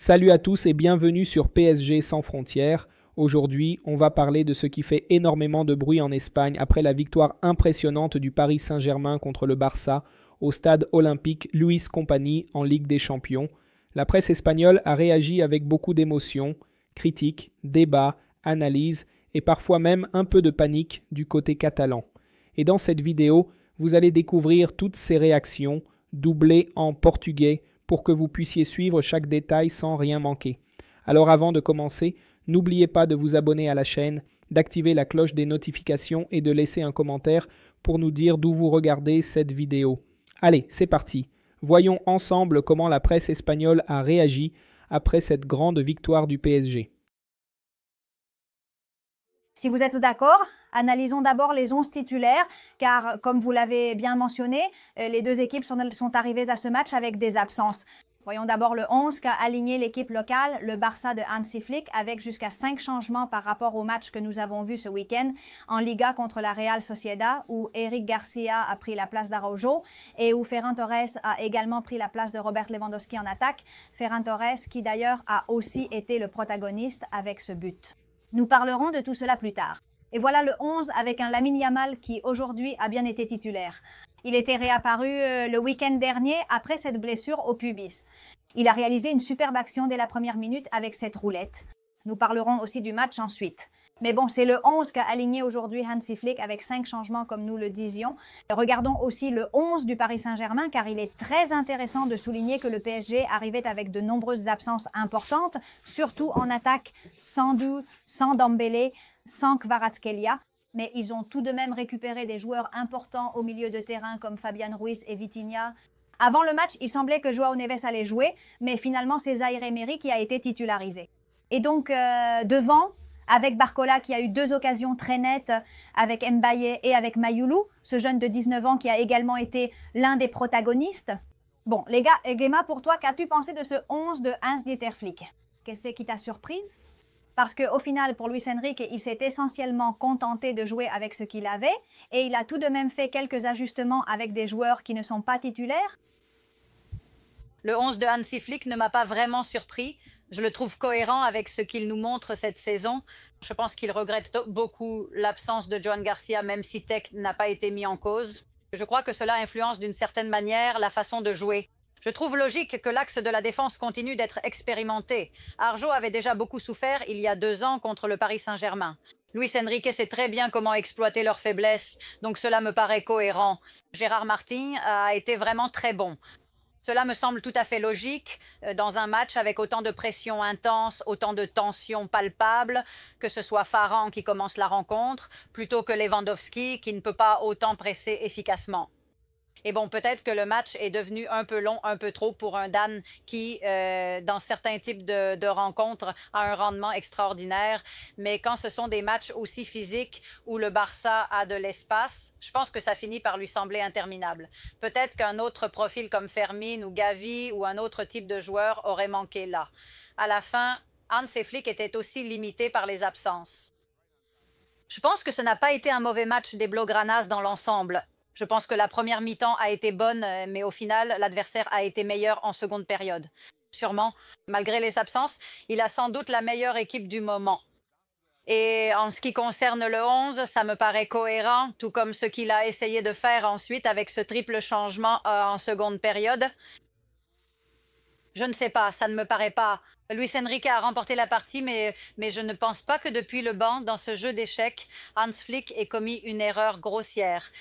Salut à tous et bienvenue sur PSG sans frontières. Aujourd'hui, on va parler de ce qui fait énormément de bruit en Espagne après la victoire impressionnante du Paris Saint-Germain contre le Barça au stade olympique Luis Company en Ligue des Champions. La presse espagnole a réagi avec beaucoup d'émotion, critiques, débats, analyses et parfois même un peu de panique du côté catalan. Et dans cette vidéo, vous allez découvrir toutes ces réactions, doublées en portugais, pour que vous puissiez suivre chaque détail sans rien manquer. Alors avant de commencer, n'oubliez pas de vous abonner à la chaîne, d'activer la cloche des notifications et de laisser un commentaire pour nous dire d'où vous regardez cette vidéo. Allez, c'est parti. Voyons ensemble comment la presse espagnole a réagi après cette grande victoire du PSG. Si vous êtes d'accord, analysons d'abord les 11 titulaires, car comme vous l'avez bien mentionné, les deux équipes sont arrivées à ce match avec des absences. Voyons d'abord le 11 qu'a aligné l'équipe locale, le Barça de Hansi Flick, avec jusqu'à 5 changements par rapport au match que nous avons vu ce week-end en Liga contre la Real Sociedad, où Eric Garcia a pris la place d'Araujo et où Ferran Torres a également pris la place de Robert Lewandowski en attaque. Ferran Torres qui d'ailleurs a aussi été le protagoniste avec ce but. Nous parlerons de tout cela plus tard. Et voilà le 11 avec un Lamine Yamal qui aujourd'hui a bien été titulaire. Il était réapparu le week-end dernier après cette blessure au pubis. Il a réalisé une superbe action dès la première minute avec cette roulette. Nous parlerons aussi du match ensuite. Mais bon, c'est le 11 qu'a aligné aujourd'hui Hansi Flick avec 5 changements comme nous le disions. Regardons aussi le 11 du Paris Saint-Germain car il est très intéressant de souligner que le PSG arrivait avec de nombreuses absences importantes, surtout en attaque, sans Dou, sans Dembélé, sans Kvaratskhelia. Mais ils ont tout de même récupéré des joueurs importants au milieu de terrain comme Fabian Ruiz et Vitinha. Avant le match, il semblait que Joao Neves allait jouer, mais finalement c'est Zaïre Emery qui a été titularisé. Et donc devant, avec Barcola qui a eu 2 occasions très nettes avec Mbaye et avec Mayoulou, ce jeune de 19 ans qui a également été l'un des protagonistes. Bon, les gars, Gemma, pour toi, qu'as-tu pensé de ce 11 de Hans-Dieter Flick? Qu'est-ce qui t'a surprise? Parce qu'au final, pour Luis Enrique, il s'est essentiellement contenté de jouer avec ce qu'il avait et il a tout de même fait quelques ajustements avec des joueurs qui ne sont pas titulaires. Le 11 de Hansi Flick ne m'a pas vraiment surpris. Je le trouve cohérent avec ce qu'il nous montre cette saison. Je pense qu'il regrette beaucoup l'absence de Joan Garcia, même si Tech n'a pas été mis en cause. Je crois que cela influence d'une certaine manière la façon de jouer. Je trouve logique que l'axe de la défense continue d'être expérimenté. Arjo avait déjà beaucoup souffert il y a 2 ans contre le Paris Saint-Germain. Luis Enrique sait très bien comment exploiter leurs faiblesses, donc cela me paraît cohérent. Gérard Martin a été vraiment très bon. Cela me semble tout à fait logique dans un match avec autant de pression intense, autant de tension palpable, que ce soit Varane qui commence la rencontre, plutôt que Lewandowski qui ne peut pas autant presser efficacement. Et bon, peut-être que le match est devenu un peu long, un peu trop pour un Dan qui, dans certains types de rencontres, a un rendement extraordinaire. Mais quand ce sont des matchs aussi physiques où le Barça a de l'espace, je pense que ça finit par lui sembler interminable. Peut-être qu'un autre profil comme Fermin ou Gavi ou un autre type de joueur aurait manqué là. À la fin, Hansi Flick était aussi limité par les absences. Je pense que ce n'a pas été un mauvais match des Blaugranas dans l'ensemble. Je pense que la première mi-temps a été bonne, mais au final, l'adversaire a été meilleur en seconde période. Sûrement, malgré les absences, il a sans doute la meilleure équipe du moment. Et en ce qui concerne le 11, ça me paraît cohérent, tout comme ce qu'il a essayé de faire ensuite avec ce triple changement en seconde période. Je ne sais pas, ça ne me paraît pas. Luis Enrique a remporté la partie, mais je ne pense pas que depuis le banc, dans ce jeu d'échecs, Hans Flick ait commis une erreur grossière.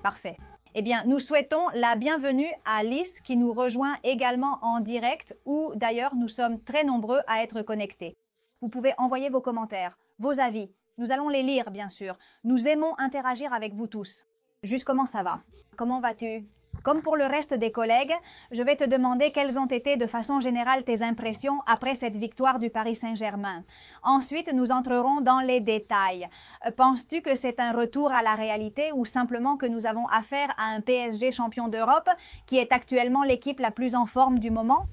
Parfait. Eh bien, nous souhaitons la bienvenue à Lys qui nous rejoint également en direct où d'ailleurs nous sommes très nombreux à être connectés. Vous pouvez envoyer vos commentaires, vos avis. Nous allons les lire, bien sûr. Nous aimons interagir avec vous tous. Juste comment ça va? Comment vas-tu? Comme pour le reste des collègues, je vais te demander quelles ont été de façon générale tes impressions après cette victoire du Paris Saint-Germain. Ensuite, nous entrerons dans les détails. Penses-tu que c'est un retour à la réalité ou simplement que nous avons affaire à un PSG champion d'Europe qui est actuellement l'équipe la plus en forme du moment?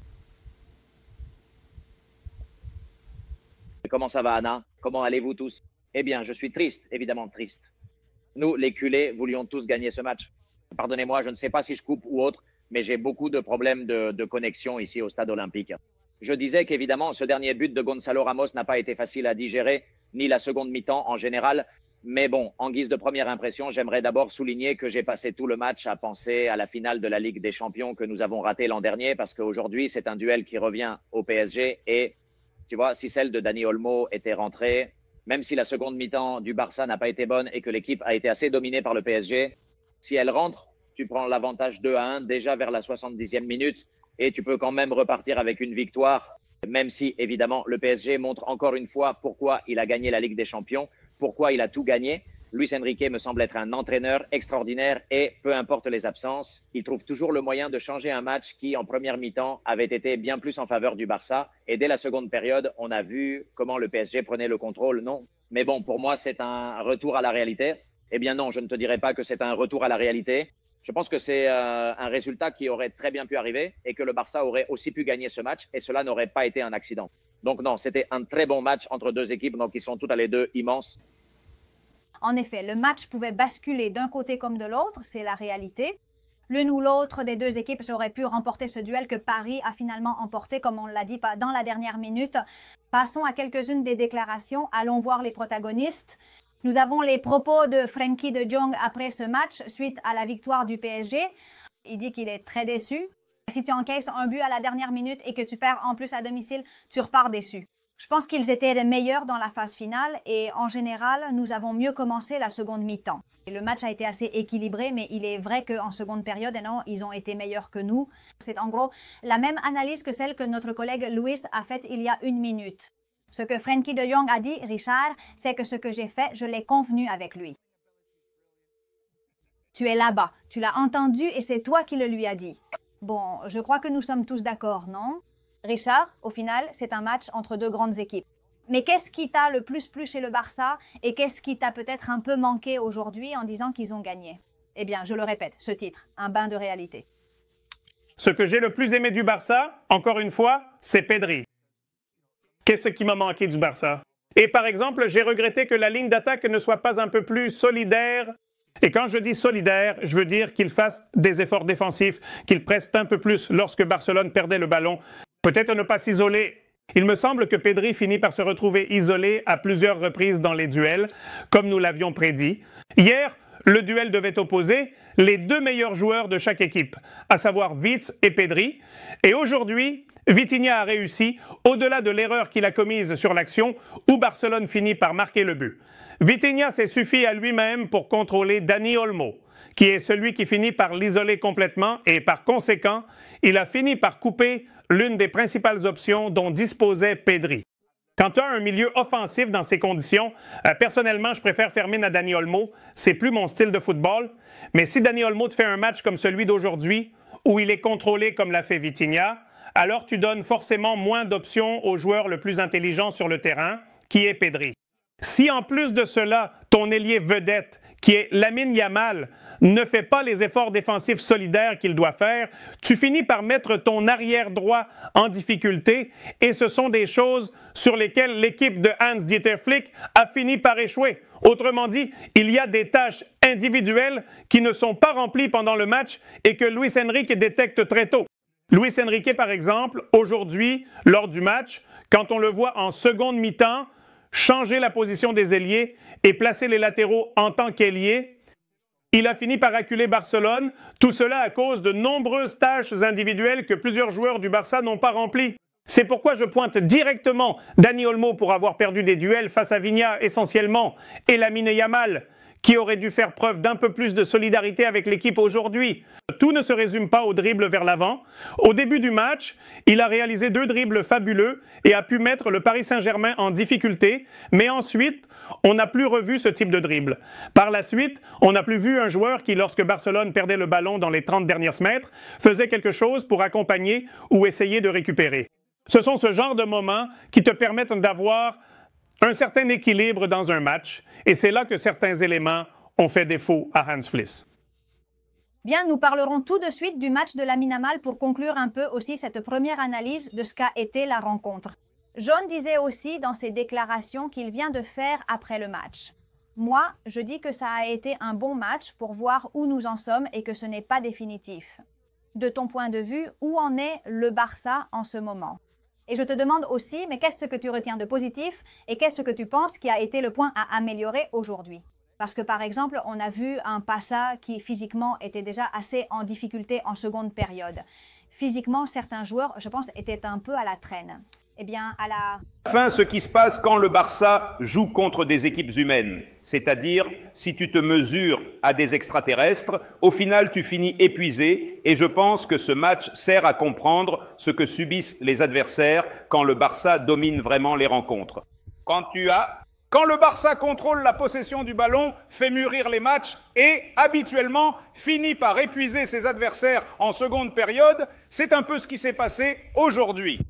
Comment ça va, Anna? Comment allez-vous tous? Eh bien, je suis triste, évidemment triste. Nous, les culés, voulions tous gagner ce match. Pardonnez-moi, je ne sais pas si je coupe ou autre, mais j'ai beaucoup de problèmes de connexion ici au stade olympique. Je disais qu'évidemment, ce dernier but de Gonzalo Ramos n'a pas été facile à digérer, ni la seconde mi-temps en général. Mais bon, en guise de première impression, j'aimerais d'abord souligner que j'ai passé tout le match à penser à la finale de la Ligue des Champions que nous avons ratée l'an dernier, parce qu'aujourd'hui, c'est un duel qui revient au PSG. Et tu vois, si celle de Dani Olmo était rentrée, même si la seconde mi-temps du Barça n'a pas été bonne et que l'équipe a été assez dominée par le PSG, si elle rentre, tu prends l'avantage 2-1 déjà vers la 70e minute et tu peux quand même repartir avec une victoire, même si évidemment le PSG montre encore une fois pourquoi il a gagné la Ligue des Champions, pourquoi il a tout gagné. Luis Enrique me semble être un entraîneur extraordinaire et peu importe les absences, il trouve toujours le moyen de changer un match qui, en première mi-temps, avait été bien plus en faveur du Barça. Et dès la seconde période, on a vu comment le PSG prenait le contrôle. Non. Mais bon, pour moi, c'est un retour à la réalité. Eh bien non, je ne te dirais pas que c'est un retour à la réalité. Je pense que c'est un résultat qui aurait très bien pu arriver et que le Barça aurait aussi pu gagner ce match et cela n'aurait pas été un accident. Donc non, c'était un très bon match entre deux équipes donc, qui sont toutes les deux immenses. En effet, le match pouvait basculer d'un côté comme de l'autre, c'est la réalité. L'une ou l'autre des deux équipes aurait pu remporter ce duel que Paris a finalement emporté, comme on l'a dit dans la dernière minute. Passons à quelques-unes des déclarations. Allons voir les protagonistes. Nous avons les propos de Frenkie de Jong après ce match suite à la victoire du PSG. Il dit qu'il est très déçu. Si tu encaisses un but à la dernière minute et que tu perds en plus à domicile, tu repars déçu. Je pense qu'ils étaient les meilleurs dans la phase finale et en général, nous avons mieux commencé la seconde mi-temps. Le match a été assez équilibré, mais il est vrai qu'en seconde période, non, ils ont été meilleurs que nous. C'est en gros la même analyse que celle que notre collègue Luis a faite il y a une minute. Ce que Frenkie de Jong a dit, Richard, c'est que ce que j'ai fait, je l'ai convenu avec lui. Tu es là-bas, tu l'as entendu et c'est toi qui le lui as dit. Bon, je crois que nous sommes tous d'accord, non? Richard, au final, c'est un match entre deux grandes équipes. Mais qu'est-ce qui t'a le plus plu chez le Barça et qu'est-ce qui t'a peut-être un peu manqué aujourd'hui en disant qu'ils ont gagné? Eh bien, je le répète, ce titre, un bain de réalité. Ce que j'ai le plus aimé du Barça, encore une fois, c'est Pedri. Qu'est-ce qui m'a manqué du Barça? Et par exemple, j'ai regretté que la ligne d'attaque ne soit pas un peu plus solidaire. Et quand je dis solidaire, je veux dire qu'il fasse des efforts défensifs, qu'il presse un peu plus lorsque Barcelone perdait le ballon. Peut-être ne pas s'isoler. Il me semble que Pedri finit par se retrouver isolé à plusieurs reprises dans les duels, comme nous l'avions prédit. Hier, le duel devait opposer les deux meilleurs joueurs de chaque équipe, à savoir Vitz et Pedri. Et aujourd'hui, Vitinha a réussi, au-delà de l'erreur qu'il a commise sur l'action, où Barcelone finit par marquer le but. Vitinha s'est suffi à lui-même pour contrôler Dani Olmo, qui est celui qui finit par l'isoler complètement et par conséquent, il a fini par couper l'une des principales options dont disposait Pedri. Quand tu as un milieu offensif dans ces conditions, personnellement, je préfère faire mine à Dani Olmo. C'est plus mon style de football. Mais si Dani Olmo te fait un match comme celui d'aujourd'hui, où il est contrôlé comme l'a fait Vitinha, alors tu donnes forcément moins d'options au joueur le plus intelligent sur le terrain, qui est Pedri. Si en plus de cela, ton ailier vedette, qui est Lamine Yamal, ne fait pas les efforts défensifs solidaires qu'il doit faire, tu finis par mettre ton arrière droit en difficulté et ce sont des choses sur lesquelles l'équipe de Hans-Dieter Flick a fini par échouer. Autrement dit, il y a des tâches individuelles qui ne sont pas remplies pendant le match et que Luis Enrique détecte très tôt. Luis Enrique, par exemple, aujourd'hui, lors du match, quand on le voit en seconde mi-temps, changer la position des ailiers et placer les latéraux en tant qu'ailiers, il a fini par acculer Barcelone, tout cela à cause de nombreuses tâches individuelles que plusieurs joueurs du Barça n'ont pas remplies. C'est pourquoi je pointe directement Dani Olmo pour avoir perdu des duels face à Vitinha essentiellement et Lamine Yamal, qui aurait dû faire preuve d'un peu plus de solidarité avec l'équipe aujourd'hui. Tout ne se résume pas au dribble vers l'avant. Au début du match, il a réalisé 2 dribbles fabuleux et a pu mettre le Paris Saint-Germain en difficulté, mais ensuite, on n'a plus revu ce type de dribble. Par la suite, on n'a plus vu un joueur qui, lorsque Barcelone perdait le ballon dans les 30 derniers mètres, faisait quelque chose pour accompagner ou essayer de récupérer. Ce sont ce genre de moments qui te permettent d'avoir un certain équilibre dans un match, et c'est là que certains éléments ont fait défaut à Hans Flick. Bien, nous parlerons tout de suite du match de Lamine Yamal pour conclure un peu aussi cette première analyse de ce qu'a été la rencontre. John disait aussi dans ses déclarations qu'il vient de faire après le match. Moi, je dis que ça a été un bon match pour voir où nous en sommes et que ce n'est pas définitif. De ton point de vue, où en est le Barça en ce moment? Et je te demande aussi, mais qu'est-ce que tu retiens de positif et qu'est-ce que tu penses qui a été le point à améliorer aujourd'hui? Parce que par exemple, on a vu un Barça qui physiquement était déjà assez en difficulté en seconde période. Physiquement, certains joueurs, je pense, étaient un peu à la traîne. Eh bien, à la fin, ce qui se passe quand le Barça joue contre des équipes humaines, c'est-à-dire si tu te mesures à des extraterrestres, au final tu finis épuisé et je pense que ce match sert à comprendre ce que subissent les adversaires quand le Barça domine vraiment les rencontres. Quand le Barça contrôle la possession du ballon, fait mûrir les matchs et, habituellement, finit par épuiser ses adversaires en seconde période, c'est un peu ce qui s'est passé aujourd'hui.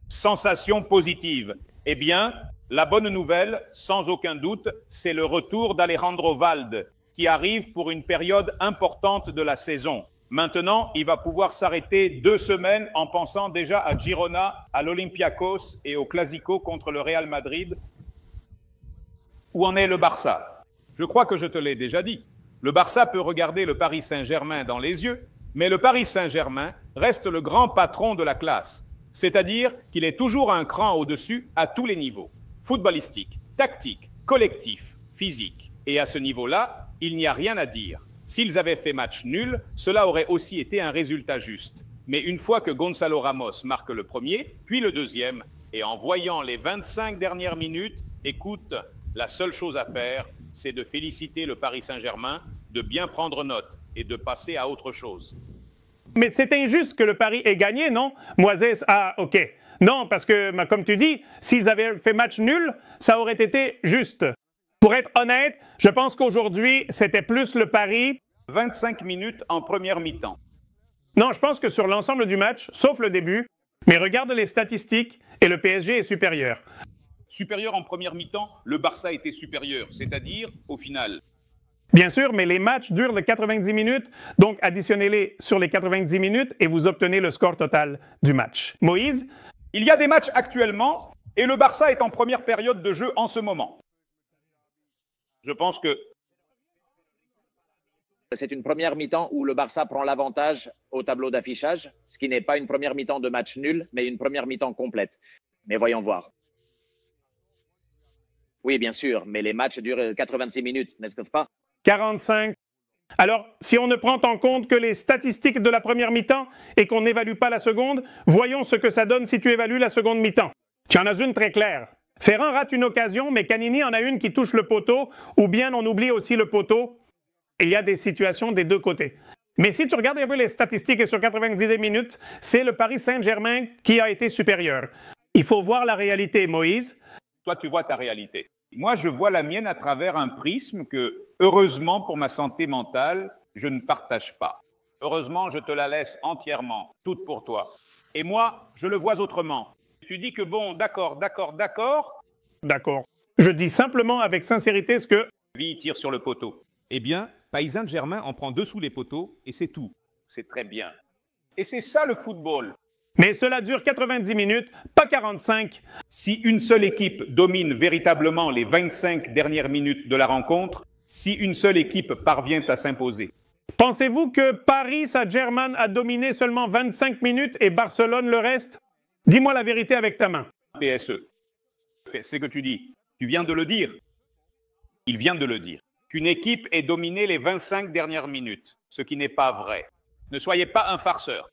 Sensation positive. Eh bien, la bonne nouvelle, sans aucun doute, c'est le retour d'Alejandro Valde, qui arrive pour une période importante de la saison. Maintenant, il va pouvoir s'arrêter 2 semaines en pensant déjà à Girona, à l'Olympiakos et au Clásico contre le Real Madrid. Où en est le Barça? Je crois que je te l'ai déjà dit. Le Barça peut regarder le Paris Saint-Germain dans les yeux, mais le Paris Saint-Germain reste le grand patron de la classe. C'est-à-dire qu'il est toujours un cran au-dessus à tous les niveaux. Footballistique, tactique, collectif, physique. Et à ce niveau-là, il n'y a rien à dire. S'ils avaient fait match nul, cela aurait aussi été un résultat juste. Mais une fois que Gonzalo Ramos marque le premier, puis le deuxième, et en voyant les 25 dernières minutes, écoute, la seule chose à faire, c'est de féliciter le Paris Saint-Germain, de bien prendre note et de passer à autre chose. Mais c'est injuste que le Paris ait gagné, non? Moises, OK. Non, parce que, comme tu dis, s'ils avaient fait match nul, ça aurait été juste. Pour être honnête, je pense qu'aujourd'hui, c'était plus le Paris. 25 minutes en première mi-temps. Non, je pense que sur l'ensemble du match, sauf le début, mais regarde les statistiques et le PSG est supérieur. Supérieur en première mi-temps, le Barça était supérieur, c'est-à-dire au final. Bien sûr, mais les matchs durent les 90 minutes, donc additionnez-les sur les 90 minutes et vous obtenez le score total du match. Moïse? Il y a des matchs actuellement et le Barça est en première période de jeu en ce moment. Je pense que c'est une première mi-temps où le Barça prend l'avantage au tableau d'affichage, ce qui n'est pas une première mi-temps de match nul, mais une première mi-temps complète. Mais voyons voir. Oui, bien sûr, mais les matchs durent 86 minutes, n'est-ce pas? 45. Alors, si on ne prend en compte que les statistiques de la première mi-temps et qu'on n'évalue pas la seconde, voyons ce que ça donne si tu évalues la seconde mi-temps. Tu en as une très claire. Ferran rate une occasion, mais Canini en a une qui touche le poteau, ou bien on oublie aussi le poteau. Il y a des situations des deux côtés. Mais si tu regardes un peu les statistiques et sur 90 minutes, c'est le Paris Saint-Germain qui a été supérieur. Il faut voir la réalité, Moïse. Toi, tu vois ta réalité. Moi, je vois la mienne à travers un prisme que, heureusement pour ma santé mentale, je ne partage pas. Heureusement, je te la laisse entièrement, toute pour toi. Et moi, je le vois autrement. Tu dis que bon, d'accord. D'accord. Je dis simplement avec sincérité ce que... Vie tire sur le poteau. Eh bien, Paris Saint-Germain en prend 2 sous les poteaux et c'est tout. C'est très bien. Et c'est ça le football. Mais cela dure 90 minutes, pas 45. Si une seule équipe domine véritablement les 25 dernières minutes de la rencontre, si une seule équipe parvient à s'imposer. Pensez-vous que Paris Saint-Germain a dominé seulement 25 minutes et Barcelone le reste? Dis-moi la vérité avec ta main. PSE. C'est que tu dis. Tu viens de le dire. Il vient de le dire. Qu'une équipe ait dominé les 25 dernières minutes, ce qui n'est pas vrai. Ne soyez pas un farceur.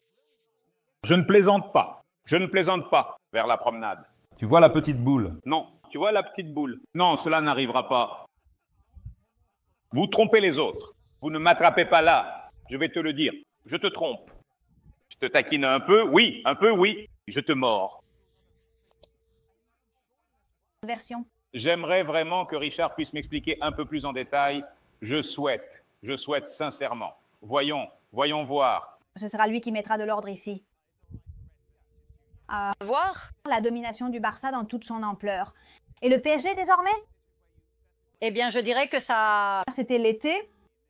Je ne plaisante pas. Je ne plaisante pas vers la promenade. Tu vois la petite boule? Non. Tu vois la petite boule? Non, cela n'arrivera pas. Vous trompez les autres. Vous ne m'attrapez pas là. Je vais te le dire. Je te trompe. Je te taquine un peu, oui. Je te mords. version. J'aimerais vraiment que Richard puisse m'expliquer un peu plus en détail. Je souhaite sincèrement. Voyons voir. Ce sera lui qui mettra de l'ordre ici. Voir? La domination du Barça dans toute son ampleur. Et le PSG désormais? Eh bien, je dirais que ça C'était l'été.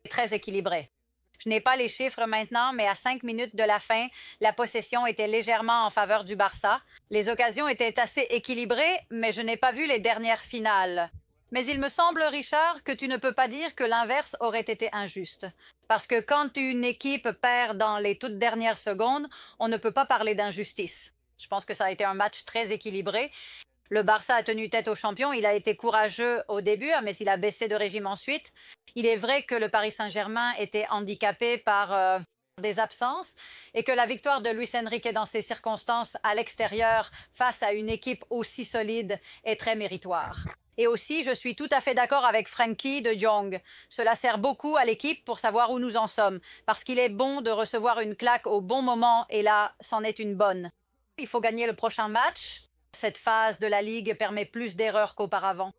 est très équilibré. Je n'ai pas les chiffres maintenant, mais à 5 minutes de la fin, la possession était légèrement en faveur du Barça. Les occasions étaient assez équilibrées, mais je n'ai pas vu les dernières finales. Mais il me semble, Richard, que tu ne peux pas dire que l'inverse aurait été injuste. Parce que quand une équipe perd dans les toutes dernières secondes, on ne peut pas parler d'injustice. Je pense que ça a été un match très équilibré. Le Barça a tenu tête aux champions. Il a été courageux au début, mais il a baissé de régime ensuite. Il est vrai que le Paris Saint-Germain était handicapé par des absences et que la victoire de Luis Enrique dans ces circonstances à l'extérieur face à une équipe aussi solide est très méritoire. Et aussi, je suis tout à fait d'accord avec Frenkie de Jong. Cela sert beaucoup à l'équipe pour savoir où nous en sommes, parce qu'il est bon de recevoir une claque au bon moment, et là, c'en est une bonne. Il faut gagner le prochain match. Cette phase de la Ligue permet plus d'erreurs qu'auparavant.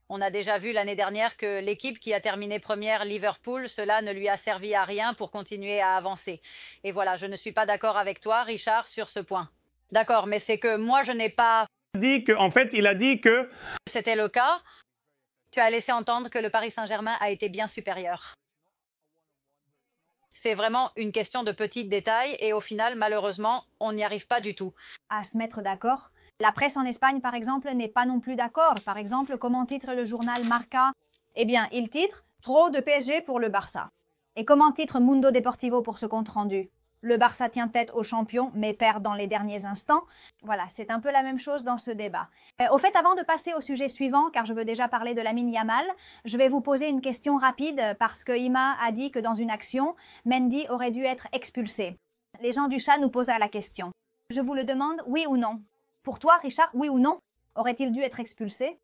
On a déjà vu l'année dernière que l'équipe qui a terminé première, Liverpool, cela ne lui a servi à rien pour continuer à avancer. Et voilà, je ne suis pas d'accord avec toi, Richard, sur ce point. D'accord, mais c'est que moi, je n'ai pas... il a dit que... C'était le cas. Tu as laissé entendre que le Paris Saint-Germain a été bien supérieur. C'est vraiment une question de petits détails et au final, malheureusement, on n'y arrive pas du tout. À se mettre d'accord. La presse en Espagne, par exemple, n'est pas non plus d'accord. Par exemple, comment titre le journal Marca? Eh bien, il titre « Trop de PSG pour le Barça ». Et comment titre Mundo Deportivo pour ce compte-rendu? Le Barça tient tête aux champions, mais perd dans les derniers instants. Voilà, c'est un peu la même chose dans ce débat. Au fait, avant de passer au sujet suivant, car je veux déjà parler de Lamine Yamal, je vais vous poser une question rapide parce que Ima a dit que dans une action, Mendy aurait dû être expulsé. Les gens du chat nous posent la question. Je vous le demande, oui ou non? Pour toi, Richard, oui ou non? Aurait-il dû être expulsé?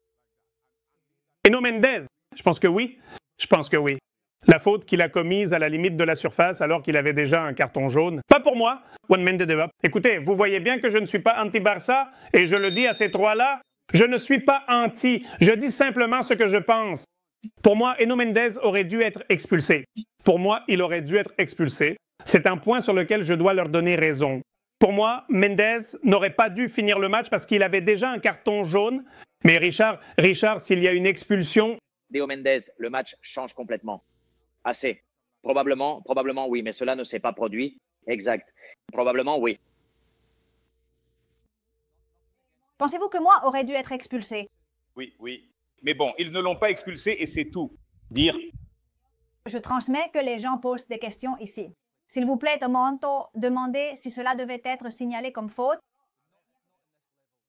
Eno Mendes, je pense que oui. Je pense que oui. La faute qu'il a commise à la limite de la surface alors qu'il avait déjà un carton jaune. Pas pour moi, One Mendes Deva. Écoutez, vous voyez bien que je ne suis pas anti-Barça et je le dis à ces trois-là, je ne suis pas anti. Je dis simplement ce que je pense. Pour moi, Eno Mendes aurait dû être expulsé. Pour moi, il aurait dû être expulsé. C'est un point sur lequel je dois leur donner raison. Pour moi, Mendes n'aurait pas dû finir le match parce qu'il avait déjà un carton jaune. Mais Richard, s'il y a une expulsion... Théo Mendes, le match change complètement. Assez. Probablement oui, mais cela ne s'est pas produit. Exact. Probablement oui. Pensez-vous que moi aurait dû être expulsé? Oui. Mais bon, ils ne l'ont pas expulsé et c'est tout. Dire. Je transmets que les gens posent des questions ici. S'il vous plaît, demandez si cela devait être signalé comme faute.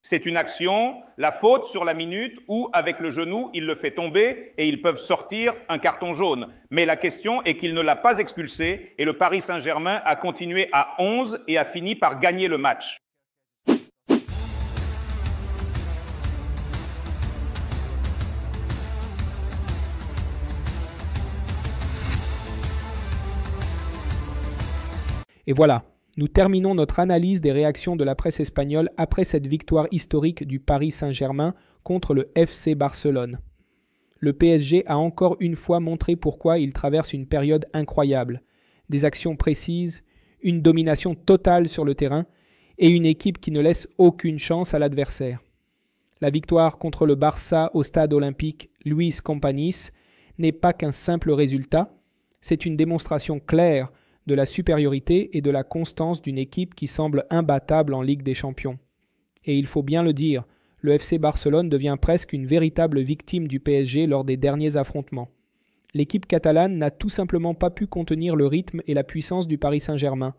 C'est une action, la faute sur la minute où, avec le genou, il le fait tomber et ils peuvent sortir un carton jaune. Mais la question est qu'il ne l'a pas expulsé et le Paris Saint-Germain a continué à 11 et a fini par gagner le match. Et voilà, nous terminons notre analyse des réactions de la presse espagnole après cette victoire historique du Paris Saint-Germain contre le FC Barcelone. Le PSG a encore une fois montré pourquoi il traverse une période incroyable. Des actions précises, une domination totale sur le terrain et une équipe qui ne laisse aucune chance à l'adversaire. La victoire contre le Barça au stade olympique Luis Companys n'est pas qu'un simple résultat, c'est une démonstration claire de la supériorité et de la constance d'une équipe qui semble imbattable en Ligue des Champions. Et il faut bien le dire, le FC Barcelone devient presque une véritable victime du PSG lors des derniers affrontements. L'équipe catalane n'a tout simplement pas pu contenir le rythme et la puissance du Paris Saint-Germain,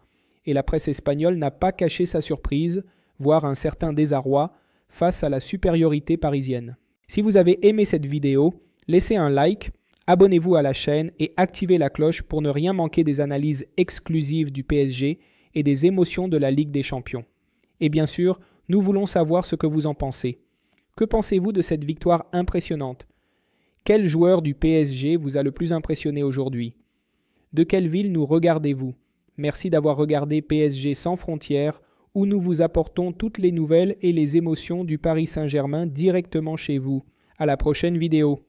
et la presse espagnole n'a pas caché sa surprise, voire un certain désarroi, face à la supériorité parisienne. Si vous avez aimé cette vidéo, laissez un like, abonnez-vous à la chaîne et activez la cloche pour ne rien manquer des analyses exclusives du PSG et des émotions de la Ligue des Champions. Et bien sûr, nous voulons savoir ce que vous en pensez. Que pensez-vous de cette victoire impressionnante? Quel joueur du PSG vous a le plus impressionné aujourd'hui? De quelle ville nous regardez-vous? Merci d'avoir regardé PSG sans frontières, où nous vous apportons toutes les nouvelles et les émotions du Paris Saint-Germain directement chez vous. À la prochaine vidéo.